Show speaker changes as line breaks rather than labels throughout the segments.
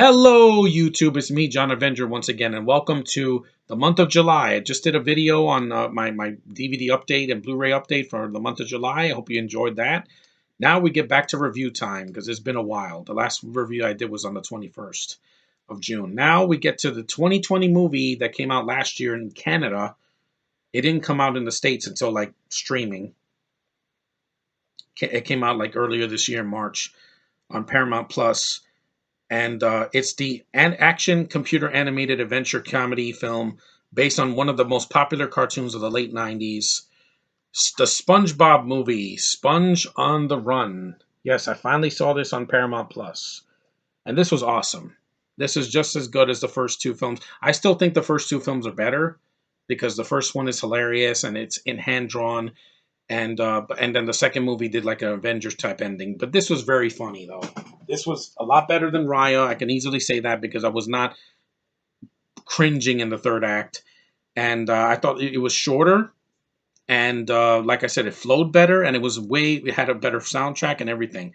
Hello, YouTube. It's me, John Avenger, once again, and welcome to the month of July. I just did a video on my DVD update and Blu-ray update for the month of July. I hope you enjoyed that. Now we get back to review time because it's been a while. The last review I did was on the 21st of June. Now we get to the 2020 movie that came out last year in Canada. It didn't come out in the States until like streaming. It came out like earlier this year in March on Paramount Plus. And it's the action computer animated adventure comedy film based on one of the most popular cartoons of the late 90s, the SpongeBob movie, Sponge on the Run. Yes, I finally saw this on Paramount Plus, and this was awesome. This is just as good as the first two films. I still think the first two films are better because the first one is hilarious and it's in hand drawn, and then the second movie did like an Avengers type ending. But this was very funny though. This was a lot better than Raya. I can easily say that because I was not cringing in the third act, and I thought it was shorter. And like I said, it flowed better, and it had a better soundtrack and everything.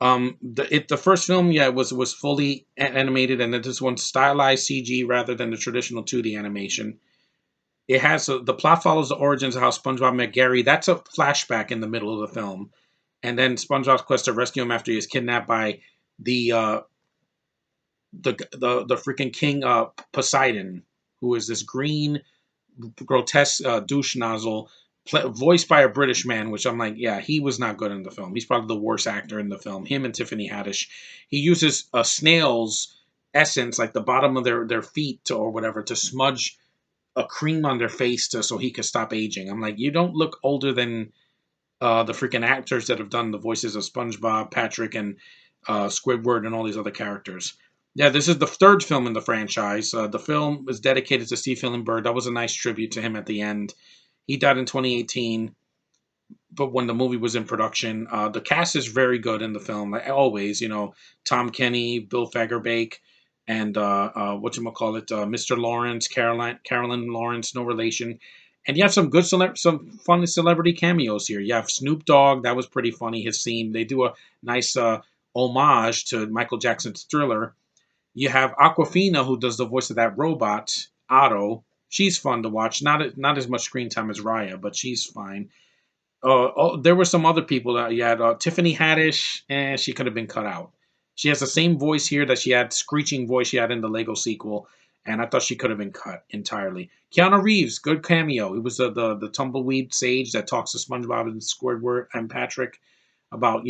The first film, yeah, was fully animated, and then this one's stylized CG rather than the traditional 2D animation. It has the plot follows the origins of how SpongeBob met Gary. That's a flashback in the middle of the film, and then SpongeBob's quest to rescue him after he is kidnapped by the uh, the freaking king Poseidon, who is this green grotesque douche nozzle, voiced by a British man. Which I'm like, yeah, he was not good in the film. He's probably the worst actor in the film. Him and Tiffany Haddish. He uses a snail's essence, like the bottom of their feet or whatever, to smudge a cream on their face so he could stop aging. I'm like, you don't look older than the freaking actors that have done the voices of SpongeBob, Patrick, and Squidward, and all these other characters. Yeah, this is the third film in the franchise. The film is dedicated to Steve Hillenburg. That was a nice tribute to him at the end. He died in 2018, but when the movie was in production, the cast is very good in the film. Like always, Tom Kenny, Bill Fagerbakke, and whatchamacallit, Mr. Lawrence, Carolyn Lawrence, no relation. And you have some good, some funny celebrity cameos here. You have Snoop Dogg, that was pretty funny. His scene, they do a nice homage to Michael Jackson's Thriller. You have Aquafina, who does the voice of that robot, Otto. She's fun to watch. Not as much screen time as Raya, but she's fine. There were some other people that you had. Tiffany Haddish, and she could have been cut out. She has the same voice here that she had, screeching voice she had in the Lego sequel, and I thought she could have been cut entirely. Keanu Reeves, good cameo. He was the tumbleweed sage that talks to SpongeBob and Squidward and Patrick about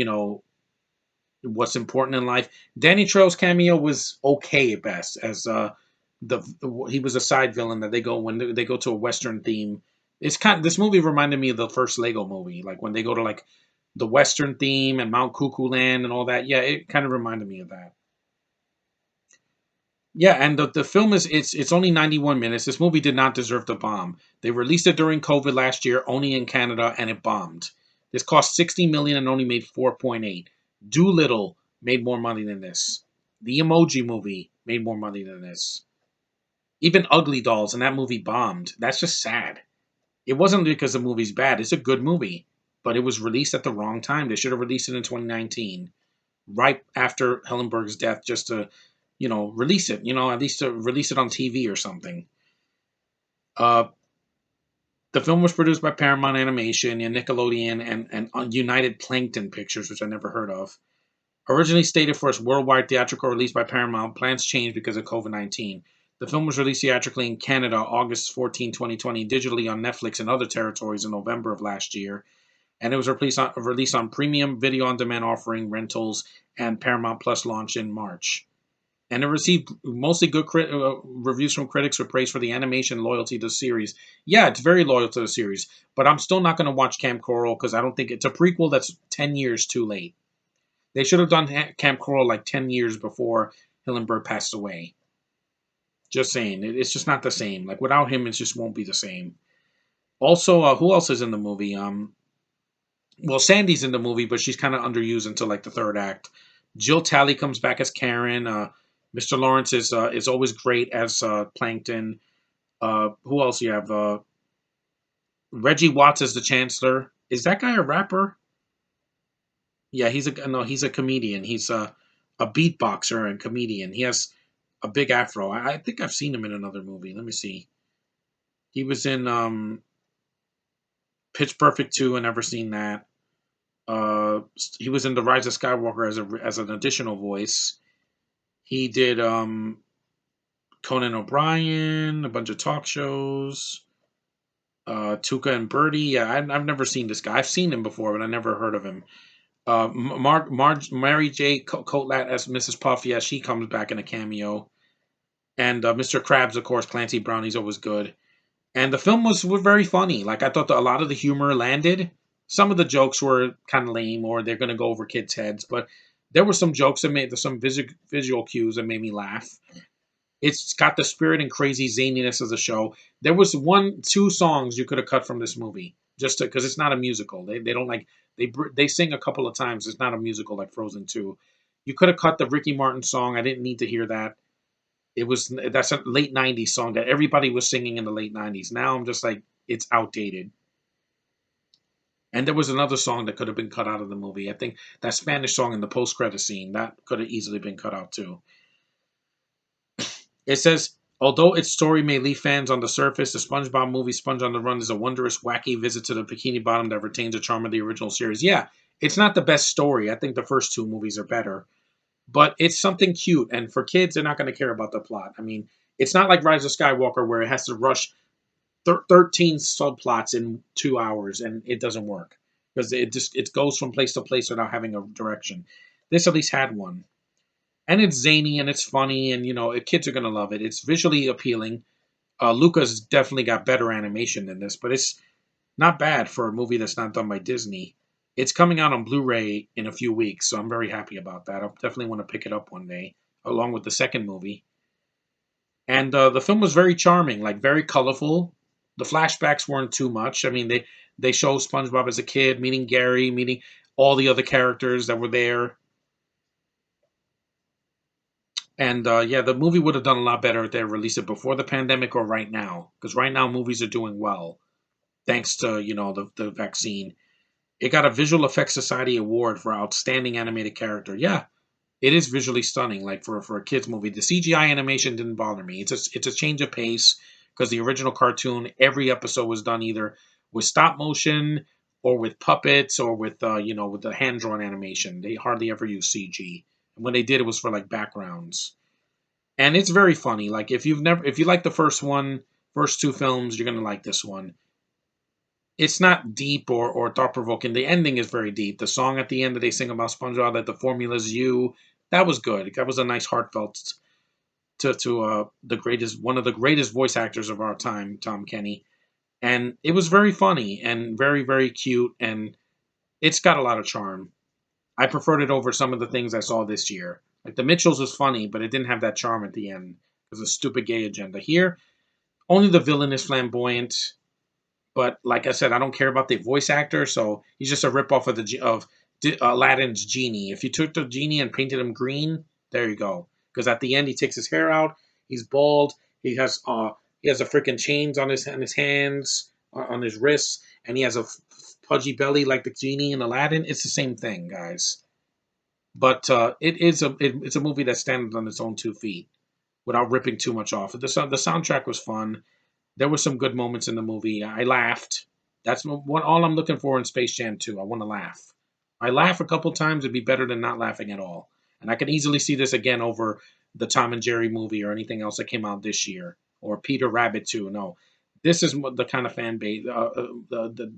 what's important in life. Danny Trejo's cameo was okay at best, as the he was a side villain that they go when they go to a Western theme. This movie reminded me of the first Lego movie, like when they go to like the Western theme and Mount Cuckoo Land and all that. Yeah, it kind of reminded me of that. Yeah, and the film it's only 91 minutes. This movie did not deserve to bomb. They released it during COVID last year, only in Canada, and it bombed. This cost 60 million and only made 4.8. Doolittle made more money than this. The Emoji Movie made more money than this. Even Ugly Dolls and that movie bombed. That's just sad. It wasn't because the movie's bad. It's a good movie, but it was released at the wrong time. They should have released it in 2019, right after Hellenberg's death, just to, release it. At least to release it on TV or something. Uh, the film was produced by Paramount Animation and Nickelodeon and United Plankton Pictures, which I never heard of. Originally stated for its worldwide theatrical release by Paramount, plans changed because of COVID-19. The film was released theatrically in Canada August 14, 2020, digitally on Netflix and other territories in November of last year, and it was released on premium video on demand offering, rentals, and Paramount Plus launch in March. And it received mostly good reviews from critics with praise for the animation loyalty to the series. Yeah, it's very loyal to the series, but I'm still not going to watch Camp Coral because I don't think it's a prequel that's 10 years too late. They should have done Camp Coral like 10 years before Hillenburg passed away. Just saying. It's just not the same. Like, without him, it just won't be the same. Also, who else is in the movie? Well, Sandy's in the movie, but she's kind of underused until like the third act. Jill Talley comes back as Karen. Mr. Lawrence is always great as Plankton. Who else you have? Reggie Watts as the Chancellor. Is that guy a rapper? Yeah, he's a comedian. He's a beatboxer and comedian. He has a big afro. I think I've seen him in another movie. Let me see. He was in Pitch Perfect 2. I never seen that. Uh, he was in The Rise of Skywalker as an additional voice. He did Conan O'Brien, a bunch of talk shows. Tuca and Birdie. Yeah, I've never seen this guy. I've seen him before, but I never heard of him. Mary J. Cotlat as Mrs. Puff. Yeah, she comes back in a cameo. And Mr. Krabs, of course, Clancy Brown. He's always good. And the film was very funny. Like I thought that a lot of the humor landed. Some of the jokes were kind of lame, or they're going to go over kids' heads. But there were some jokes that made some visual cues that made me laugh. It's got the spirit and crazy zaniness of the show. There was two songs you could have cut from this movie, just because it's not a musical. They don't like they sing a couple of times. It's not a musical like Frozen 2. You could have cut the Ricky Martin song. I didn't need to hear that. That's a late '90s song that everybody was singing in the late '90s. Now I'm just like it's outdated. And there was another song that could have been cut out of the movie. I think that Spanish song in the post credit scene that could have easily been cut out too. It says, although its story may leave fans on the surface, the SpongeBob movie Sponge on the Run is a wondrous, wacky visit to the Bikini Bottom that retains the charm of the original series. Yeah, it's not the best story. I think the first two movies are better, but it's something cute. And for kids, they're not going to care about the plot. I mean, it's not like Rise of Skywalker where it has to rush 13 subplots in 2 hours and it doesn't work because it goes from place to place without having a direction. This at least had one, and it's zany and it's funny, and kids are gonna love it. It's visually appealing. Luca's definitely got better animation than this, but it's not bad for a movie that's not done by Disney. It's coming out on Blu-ray in a few weeks, so I'm very happy about that. I'll definitely want to pick it up one day, along with the second movie. And the film was very charming, like very colorful. The flashbacks weren't too much. I mean, they show SpongeBob as a kid, meeting Gary, meeting all the other characters that were there. And yeah, the movie would have done a lot better if they released it before the pandemic or right now, because right now movies are doing well thanks to the vaccine. It got a Visual Effects Society award for outstanding animated character. Yeah, it is visually stunning. Like for a kids movie, the CGI animation didn't bother me. It's a change of pace because the original cartoon, every episode was done either with stop motion or with puppets or with with the hand drawn animation. They hardly ever use CG. And when they did, it was for like backgrounds. And it's very funny. Like if you like the first two films, you're gonna like this one. It's not deep or thought provoking. The ending is very deep. The song at the end that they sing about SpongeBob, that the formula's you, that was good. That was a nice heartfelt to the greatest one of the greatest voice actors of our time, Tom Kenny. And it was very funny and very, very cute, and it's got a lot of charm. I preferred it over some of the things I saw this year. Like the Mitchells was funny, but it didn't have that charm at the end because of stupid gay agenda. Here, only the villain is flamboyant. But like I said, I don't care about the voice actor, so he's just a ripoff of Aladdin's genie. If you took the genie and painted him green, there you go. Because at the end, he takes his hair out. He's bald. He has a freaking chains on his hands, on his wrists, and he has a pudgy belly like the genie in Aladdin. It's the same thing, guys. But it's a movie that stands on its own 2 feet without ripping too much off. The soundtrack was fun. There were some good moments in the movie. I laughed. That's what all I'm looking for in Space Jam 2. I want to laugh. I laugh a couple times. It'd be better than not laughing at all. And I can easily see this again over the Tom and Jerry movie or anything else that came out this year or Peter Rabbit 2. No, this is the kind of fan base.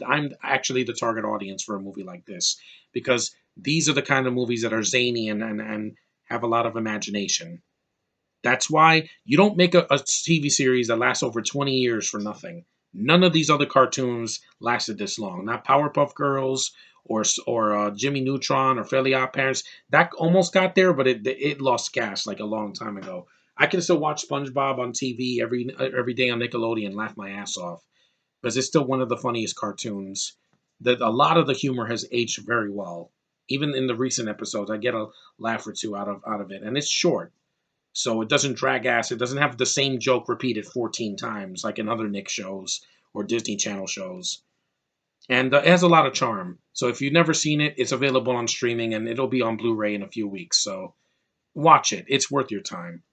I'm actually the target audience for a movie like this because these are the kind of movies that are zany and have a lot of imagination. That's why you don't make a TV series that lasts over 20 years for nothing. None of these other cartoons lasted this long. Not Powerpuff Girls or Jimmy Neutron or Fairly Odd Parents. That almost got there, but it lost gas like a long time ago. I can still watch SpongeBob on TV every day on Nickelodeon and laugh my ass off because it's still one of the funniest cartoons. That a lot of the humor has aged very well. Even in the recent episodes, I get a laugh or two out of it, and it's short. So it doesn't drag ass. It doesn't have the same joke repeated 14 times like in other Nick shows or Disney Channel shows. And it has a lot of charm. So if you've never seen it, it's available on streaming and it'll be on Blu ray in a few weeks. So watch it. It's worth your time.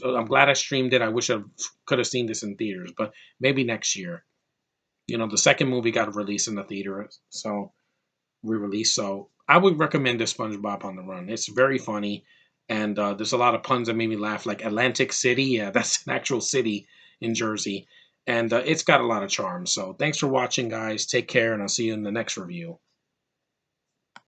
I'm glad I streamed it. I wish I could have seen this in theaters, but maybe next year. The second movie got released in the theater, so re-release. So I would recommend the SpongeBob on the Run. It's very funny, and there's a lot of puns that made me laugh, like Atlantic City. Yeah, that's an actual city in Jersey, and it's got a lot of charm. So thanks for watching, guys. Take care, and I'll see you in the next review.